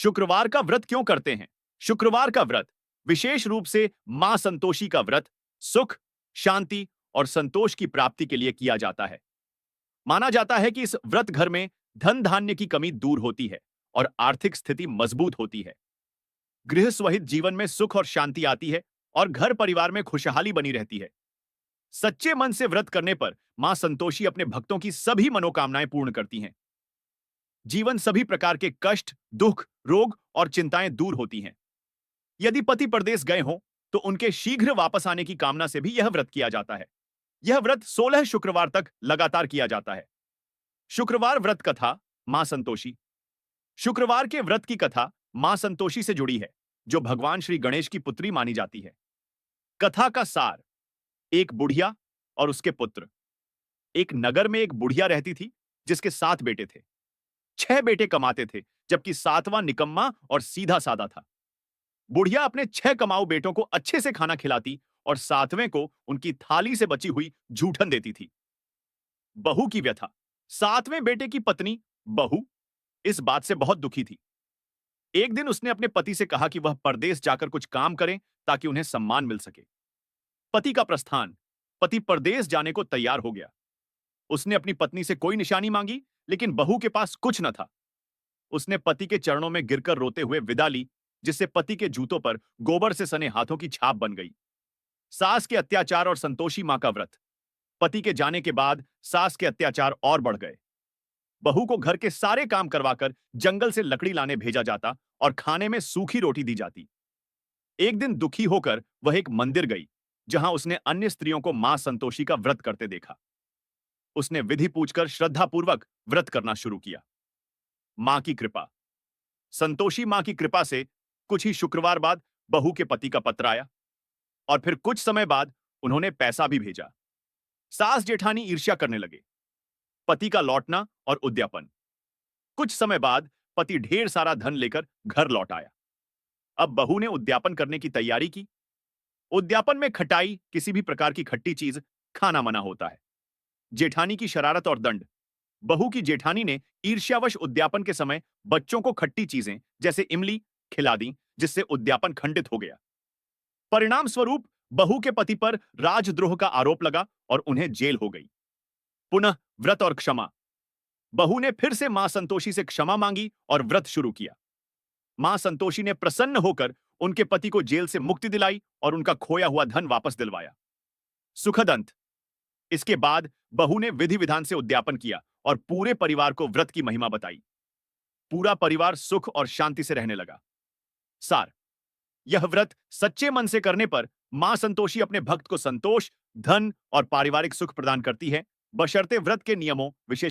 शुक्रवार का व्रत क्यों करते हैं? शुक्रवार का व्रत विशेष रूप से मां संतोषी का व्रत सुख, शांति और संतोष की प्राप्ति के लिए किया जाता है। माना जाता है कि इस व्रत घर में धन धान्य की कमी दूर होती है और आर्थिक स्थिति मजबूत होती है। गृह स्वहित जीवन में सुख और शांति आती है और घर परिवार में खुशहाली बनी रहती है। सच्चे मन से व्रत करने पर मां संतोषी अपने भक्तों की सभी मनोकामनाएं पूर्ण करती हैं। जीवन सभी प्रकार के कष्ट, दुख, रोग और चिंताएं दूर होती हैं। यदि पति परदेश गए हों तो उनके शीघ्र वापस आने की कामना से भी यह व्रत किया जाता है। यह व्रत 16 शुक्रवार तक लगातार किया जाता है। शुक्रवार व्रत कथा मां संतोषी। शुक्रवार के व्रत की कथा मां संतोषी से जुड़ी है, जो भगवान श्री गणेश की पुत्री मानी जाती है। कथा का सार: एक बुढ़िया और उसके पुत्र। एक नगर में एक बुढ़िया रहती थी जिसके 7 बेटे थे। 6 बेटे कमाते थे जबकि 7वां निकम्मा और सीधा साधा था। बुढ़िया अपने 6 कमाऊ बेटों को अच्छे से खाना खिलाती और 7वें को उनकी थाली से बची हुई जूठन देती थी। बहू की व्यथा: 7वें बेटे की पत्नी बहू इस बात से बहुत दुखी थी। एक दिन उसने अपने पति से कहा कि वह परदेश जाकर कुछ काम करें ताकि उन्हें सम्मान मिल सके। पति का प्रस्थान: पति परदेश जाने को तैयार हो गया। उसने अपनी पत्नी से कोई निशानी मांगी, लेकिन बहू के पास कुछ न था। उसने पति के चरणों में गिरकर रोते हुए विदा ली, जिससे पति के जूतों पर गोबर से सने हाथों की छाप बन गई। सास के अत्याचार और संतोषी मां का व्रत। पति के जाने के बाद सास के अत्याचार और बढ़ गए। बहू को घर के सारे काम करवाकर जंगल से लकड़ी लाने भेजा जाता और खाने में सूखी रोटी दी जाती। एक दिन दुखी होकर वह एक मंदिर गई, जहां उसने अन्य स्त्रियों को मां संतोषी का व्रत करते देखा। उसने विधि पूछकर श्रद्धापूर्वक व्रत करना शुरू किया। मां की कृपा: संतोषी मां की कृपा से कुछ ही शुक्रवार बाद बहू के पति का पत्र आया और फिर कुछ समय बाद उन्होंने पैसा भी भेजा। सास जेठानी ईर्ष्या करने लगे। पति का लौटना और उद्यापन: कुछ समय बाद पति ढेर सारा धन लेकर घर लौट आया। अब बहू ने उद्यापन करने की तैयारी की। उद्यापन में खटाई, किसी भी प्रकार की खट्टी चीज खाना मना होता है। जेठानी की शरारत और दंड: बहू की जेठानी ने ईर्ष्यावश उद्यापन के समय बच्चों को खट्टी चीजें जैसे इमली खिला दी, जिससे उद्यापन खंडित हो गया। परिणाम स्वरूप बहू के पति पर राजद्रोह का आरोप लगा और उन्हें जेल हो गई। पुनः व्रत और क्षमा: बहू ने फिर से मां संतोषी से क्षमा मांगी और व्रत शुरू किया। मां संतोषी ने प्रसन्न होकर उनके पति को जेल से मुक्ति दिलाई और उनका खोया हुआ धन वापस दिलवाया। सुखद अंत: इसके बाद बहू ने विधि विधान से उद्यापन किया और पूरे परिवार को व्रत की महिमा बताई। पूरा परिवार सुख और शांति से रहने लगा। सार: यह व्रत सच्चे मन से करने पर मां संतोषी अपने भक्त को संतोष, धन और पारिवारिक सुख प्रदान करती है, बशर्ते व्रत के नियमों, विशेष